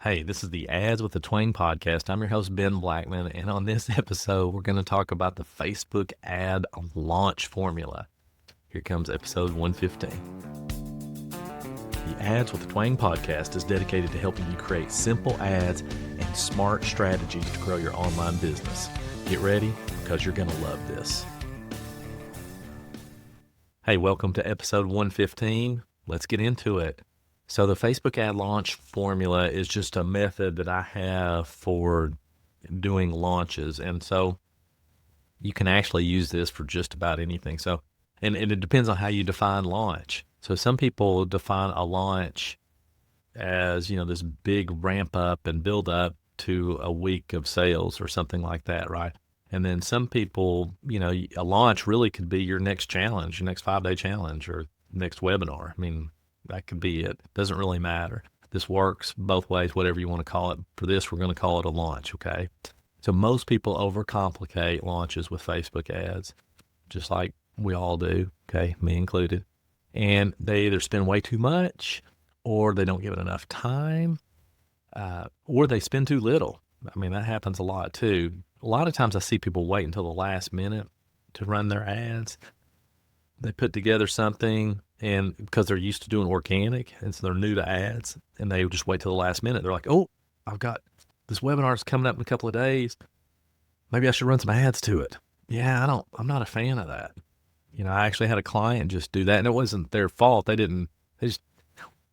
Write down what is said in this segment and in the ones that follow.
Hey, this is the Ads with the Twain podcast. I'm your host, Ben Blackman, and on this episode, we're going to talk about the Facebook ad launch formula. Here comes episode 115. The Ads with the Twain podcast is dedicated to helping you create simple ads and smart strategies to grow your online business. Get ready, because you're going to love this. Hey, welcome to episode 115. Let's get into it. So the Facebook ad launch formula is just a method that I have for doing launches. And so you can actually use this for just about anything. So, and it depends on how you define launch. So some people define a launch as, this big ramp up and build up to a week of sales or something like that, right? And then some people, a launch really could be your next challenge, your next 5-day challenge or next webinar. I mean, that could be it. Doesn't really matter. This works both ways, whatever you want to call it. For this, we're going to call it a launch, okay? So most people overcomplicate launches with Facebook ads, just like we all do, okay, me included. And they either spend way too much, or they don't give it enough time, or they spend too little. I mean, that happens a lot too. A lot of times I see people wait until the last minute to run their ads. They put together something, and because they're used to doing organic, and so they're new to ads, and they just wait till the last minute. They're like, oh, I've got this webinar's coming up in a couple of days. Maybe I should run some ads to it. Yeah, I'm not a fan of that. I actually had a client just do that, and it wasn't their fault. They didn't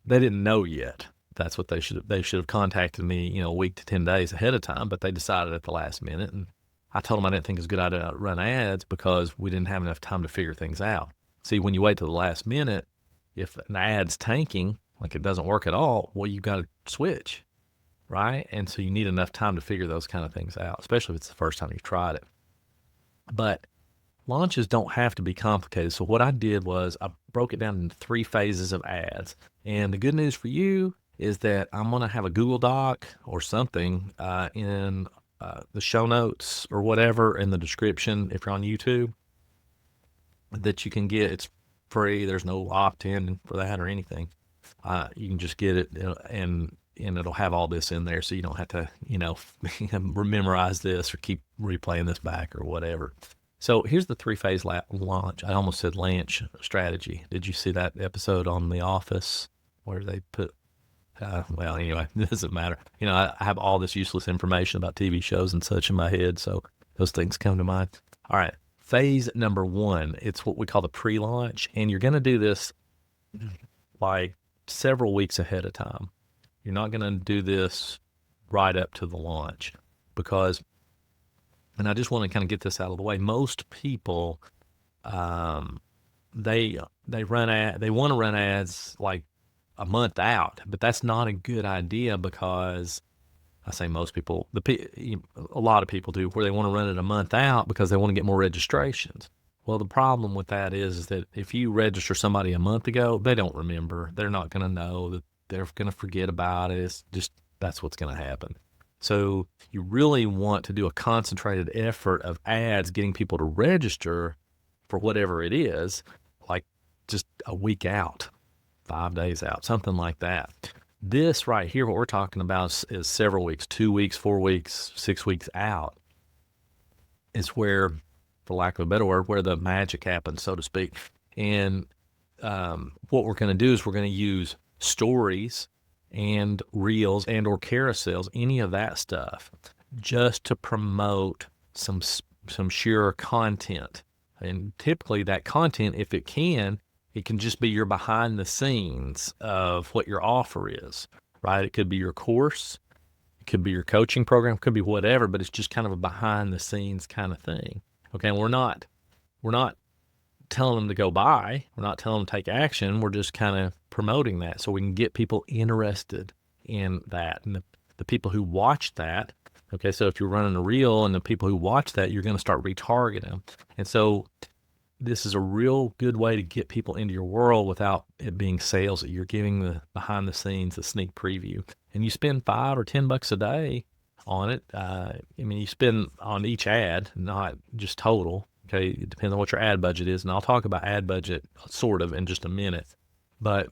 know yet. That's what they should have contacted me, a week to 10 days ahead of time, but they decided at the last minute. And I told them I didn't think it was a good idea to run ads because we didn't have enough time to figure things out. See, when you wait till the last minute, if an ad's tanking, like it doesn't work at all, well, you've got to switch, right? And so you need enough time to figure those kind of things out, especially if it's the first time you've tried it. But launches don't have to be complicated. So what I did was I broke it down into 3 phases of ads. And the good news for you is that I'm going to have a Google Doc or something in the show notes or whatever in the description if you're on YouTube that you can get. It's free. There's no opt-in for that or anything. You can just get it and it'll have all this in there, so you don't have to, memorize this or keep replaying this back or whatever. So here's the 3-phase launch. I almost said launch strategy. Did you see that episode on The Office where they put, well, anyway, it doesn't matter. I have all this useless information about TV shows and such in my head, so those things come to mind. All right. Phase number 1, it's what we call the pre-launch, and you're going to do this like several weeks ahead of time. You're not going to do this right up to the launch because, and I just want to kind of get this out of the way, most people, they want to run ads like a month out, but that's not a good idea because I say most people, a lot of people do, where they want to run it a month out because they want to get more registrations. Well, the problem with that is that if you register somebody a month ago, they don't remember. They're not going to know. That they're going to forget about it. It's just, that's what's going to happen. So you really want to do a concentrated effort of ads getting people to register for whatever it is, like just a week out, 5 days out, something like that. This right here, what we're talking about is several weeks, 2 weeks, 4 weeks, 6 weeks out is where, for lack of a better word, where the magic happens, so to speak. And what we're going to do is we're going to use stories and reels and or carousels, any of that stuff, just to promote some sheer content. And typically that content, if it can just be your behind the scenes of what your offer is, right? It could be your course, it could be your coaching program, it could be whatever, but it's just kind of a behind the scenes kind of thing. Okay, and we're not telling them to go buy. We're not telling them to take action. We're just kind of promoting that so we can get people interested in that. And the people who watch that, okay, so if you're running a reel and the people who watch that, you're going to start retargeting them. And so this is a real good way to get people into your world without it being salesy. You're giving the behind the scenes, the sneak preview, and you spend $5 or $10 a day on it. You spend on each ad, not just total. Okay, it depends on what your ad budget is, and I'll talk about ad budget sort of in just a minute. But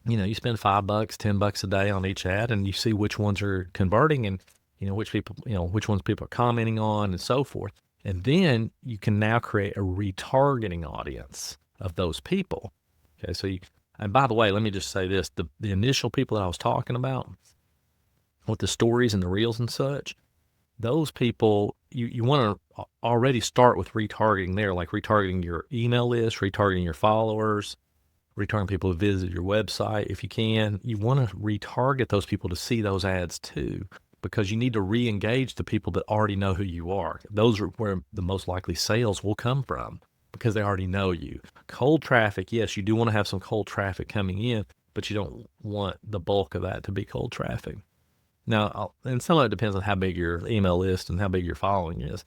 You spend $5, $10 a day on each ad, and you see which ones are converting, and which ones people are commenting on, and so forth. And then you can now create a retargeting audience of those people. Okay, and by the way, let me just say this: the initial people that I was talking about with the stories and the reels and such, those people, you want to already start with retargeting there, like retargeting your email list, retargeting your followers, retargeting people who visit your website. If you can, you want to retarget those people to see those ads too, because you need to re-engage the people that already know who you are. Those are where the most likely sales will come from, because they already know you. Cold traffic, yes, you do want to have some cold traffic coming in, but you don't want the bulk of that to be cold traffic. Now, and some of it depends on how big your email list and how big your following is.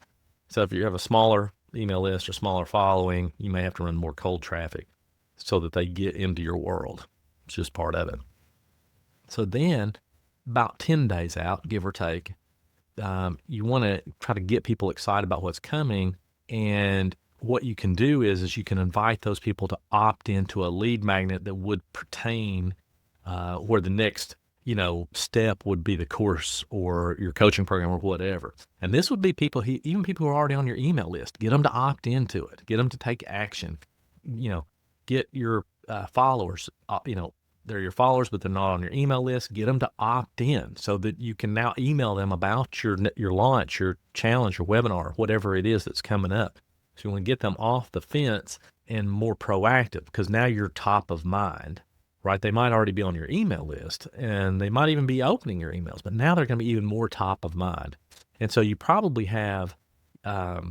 So if you have a smaller email list or smaller following, you may have to run more cold traffic so that they get into your world. It's just part of it. So then, about 10 days out, give or take, you want to try to get people excited about what's coming. And what you can do is you can invite those people to opt into a lead magnet that would pertain where the next step would be the course or your coaching program or whatever. And this would be people, even people who are already on your email list. Get them to opt into it. Get them to take action. Get your followers, they're your followers, but they're not on your email list. Get them to opt in so that you can now email them about your launch, your challenge, your webinar, whatever it is that's coming up. So you want to get them off the fence and more proactive, because now you're top of mind. Right? They might already be on your email list, and they might even be opening your emails, but now they're going to be even more top of mind. And so you probably have, a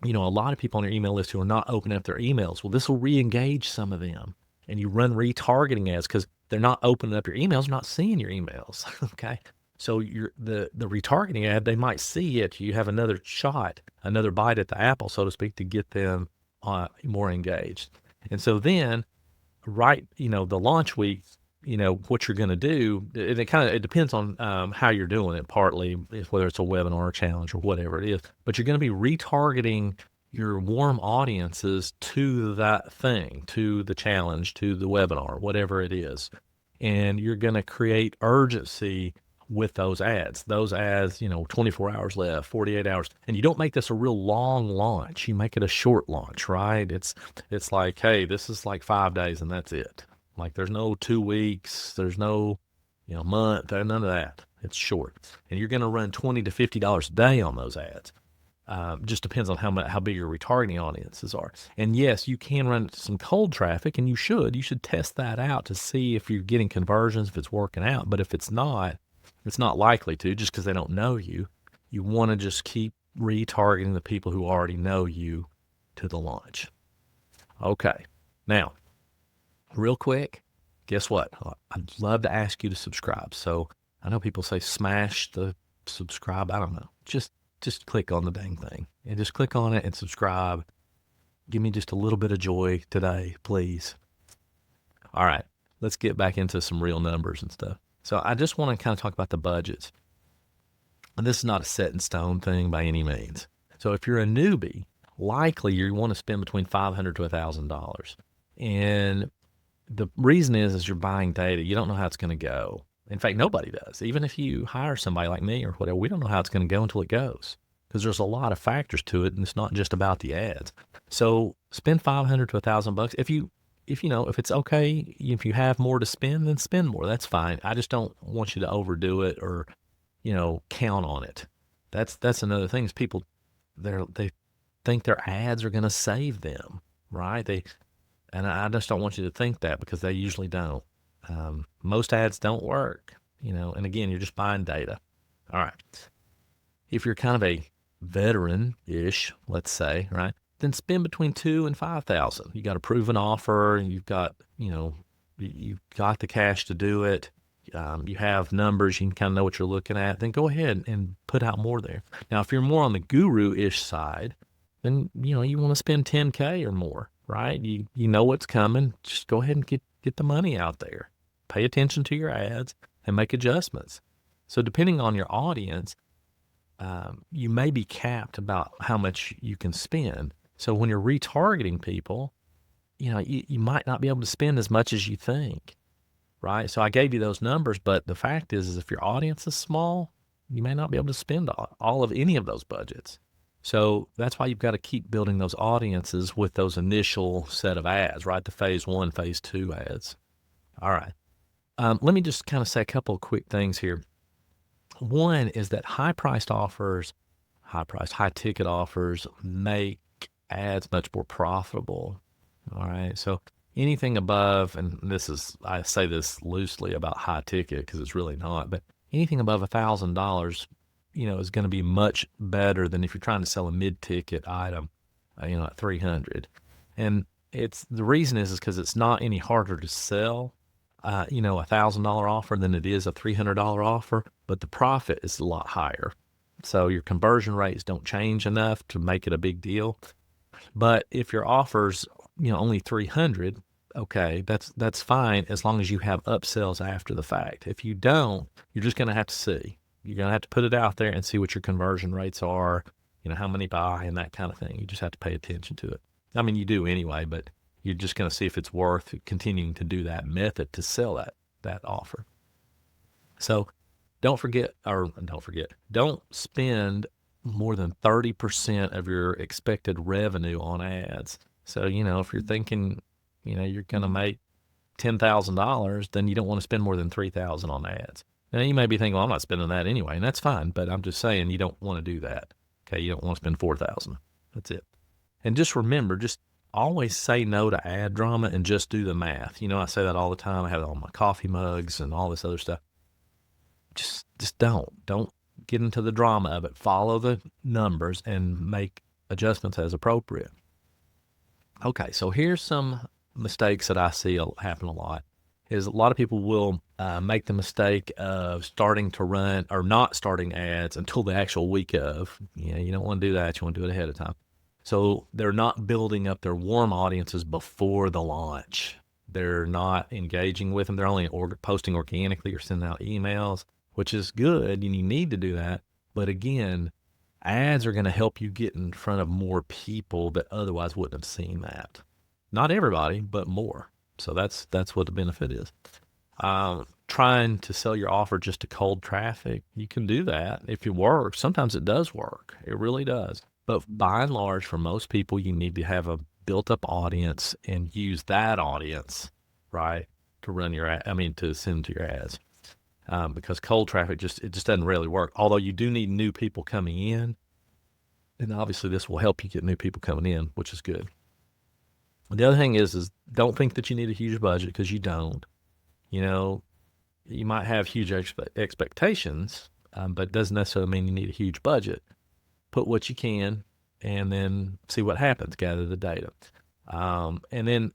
lot of people on your email list who are not opening up their emails. Well, this will re-engage some of them, and you run retargeting ads because they're not opening up your emails, they're not seeing your emails. Okay. So the retargeting ad, they might see it. You have another shot, another bite at the apple, so to speak, to get them more engaged. And so then, the launch week, what you're going to do, it depends on how you're doing it, partly, whether it's a webinar or challenge or whatever it is, but you're going to be retargeting your warm audiences to that thing, to the challenge, to the webinar, whatever it is. And you're going to create urgency with those ads, 24 hours left, 48 hours. And you don't make this a real long launch. You make it a short launch, right? It's like, hey, this is like 5 days and that's it. Like there's no 2 weeks, there's no, month, none of that. It's short. And you're going to run $20 to $50 a day on those ads. Just depends on how big your retargeting audiences are. And yes, you can run some cold traffic, and you should test that out to see if you're getting conversions, if it's working out. But if it's not likely to, just because they don't know you. You want to just keep retargeting the people who already know you to the launch. Okay. Now, real quick, guess what? I'd love to ask you to subscribe. So I know people say smash the subscribe. I don't know. Just click on the dang thing and just click on it and subscribe. Give me just a little bit of joy today, please. All right. Let's get back into some real numbers and stuff. So I just want to kind of talk about the budgets. And this is not a set in stone thing by any means. So if you're a newbie, likely you want to spend between $500 to $1,000. And the reason is you're buying data. You don't know how it's going to go. In fact, nobody does. Even if you hire somebody like me or whatever, we don't know how it's going to go until it goes, because there's a lot of factors to it, and it's not just about the ads. So spend $500 to $1,000. If it's okay, if you have more to spend, then spend more. That's fine. I just don't want you to overdo it or, count on it. That's another thing is people, they think their ads are going to save them, right? And I just don't want you to think that, because they usually don't. Most ads don't work, and again, you're just buying data. All right. If you're kind of a veteran-ish, let's say, right, then spend between $2,000 and $5,000. You got a proven offer, and you've got the cash to do it. You have numbers, you can kind of know what you're looking at. Then go ahead and put out more there. Now, if you're more on the guru-ish side, then you want to spend $10K or more, right? You know what's coming. Just go ahead and get the money out there. Pay attention to your ads and make adjustments. So depending on your audience, you may be capped about how much you can spend. So when you're retargeting people, you might not be able to spend as much as you think. right? So I gave you those numbers, but the fact is if your audience is small, you may not be able to spend all of any of those budgets. So that's why you've got to keep building those audiences with those initial set of ads, right? The phase 1, phase 2 ads. All right. Let me just kind of say a couple of quick things here. One is that high ticket offers make ads much more profitable. All right. So anything above, and I say this loosely about high ticket because it's really not, but anything above $1,000, is going to be much better than if you're trying to sell a mid-ticket item, at 300. And the reason is because it's not any harder to sell, $1,000 offer than it is a $300 offer, but the profit is a lot higher. So your conversion rates don't change enough to make it a big deal. But if your offer's, only 300, okay, that's fine as long as you have upsells after the fact. If you don't, you're just going to have to see. You're going to have to put it out there and see what your conversion rates are, how many buy and that kind of thing. You just have to pay attention to it. I mean, you do anyway, but you're just going to see if it's worth continuing to do that method to sell that offer. So don't spend more than 30% of your expected revenue on ads. So, if you're thinking, you're going to make $10,000, then you don't want to spend more than $3,000 on ads. Now, you may be thinking, well, I'm not spending that anyway, and that's fine, but I'm just saying you don't want to do that. Okay, you don't want to spend $4,000. That's it. And just remember, just always say no to ad drama and just do the math. I say that all the time. I have it on my coffee mugs and all this other stuff. Just don't get into the drama of it. Follow the numbers and make adjustments as appropriate. Okay, so here's some mistakes that I see happen a lot. Is a lot of people will make the mistake of starting to run or not starting ads until the actual week of. You don't want to do that. You want to do it ahead of time. So they're not building up their warm audiences before the launch. They're not engaging with them. They're only posting organically or sending out emails, which is good, and you need to do that. But again, ads are going to help you get in front of more people that otherwise wouldn't have seen that. Not everybody, but more. So that's what the benefit is. Trying to sell your offer just to cold traffic, you can do that if it works. Sometimes it does work. It really does. But by and large, for most people, you need to have a built-up audience and use that audience, right, to send to your ads. Because cold traffic just doesn't really work. Although you do need new people coming in, and obviously this will help you get new people coming in, which is good. The other thing is don't think that you need a huge budget, because you don't. You might have huge expectations, but it doesn't necessarily mean you need a huge budget. Put what you can and then see what happens, gather the data. And then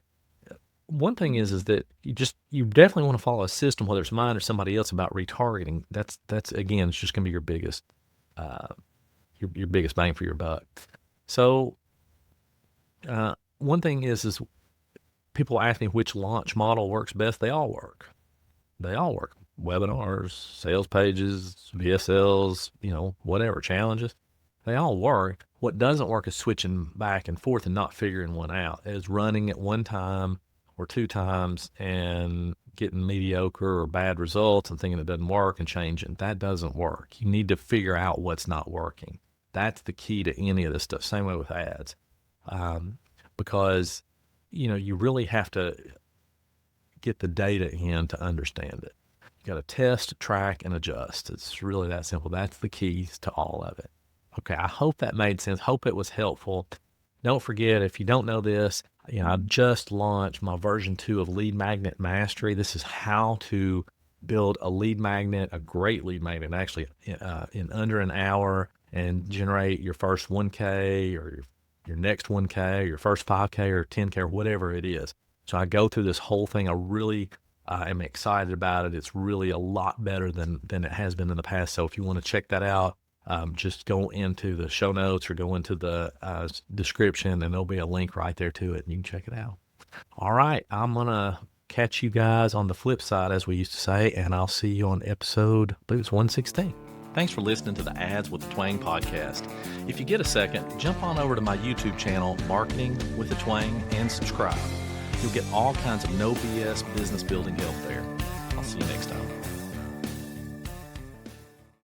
one thing is that you definitely want to follow a system, whether it's mine or somebody else, about retargeting. That's again, it's just going to be your biggest bang for your buck. So one thing is people ask me which launch model works best. They all work. Webinars, sales pages, VSLs, whatever, challenges. They all work. What doesn't work is switching back and forth and not figuring one out. Is running it one time or two times and getting mediocre or bad results and thinking it doesn't work and changing. That doesn't work. You need to figure out what's not working. That's the key to any of this stuff. Same way with ads. Because, you really have to get the data in to understand it. You got to test, track, and adjust. It's really that simple. That's the keys to all of it. Okay, I hope that made sense. Hope it was helpful. Don't forget, if you don't know this, I just launched my version 2 of Lead Magnet Mastery. This is how to build a lead magnet, a great lead magnet, actually, in under an hour, and generate your first 1K or your next 1K, your first 5K or 10K or whatever it is. So I go through this whole thing. I really am excited about it. It's really a lot better than it has been in the past. So if you want to check that out, just go into the show notes or go into the description, and there'll be a link right there to it, and you can check it out. All right, I'm going to catch you guys on the flip side, as we used to say, and I'll see you on episode, I believe it's 116. Thanks for listening to the Ads with the Twang podcast. If you get a second, jump on over to my YouTube channel, Marketing with the Twang, and subscribe. You'll get all kinds of no BS business building help there. I'll see you next time.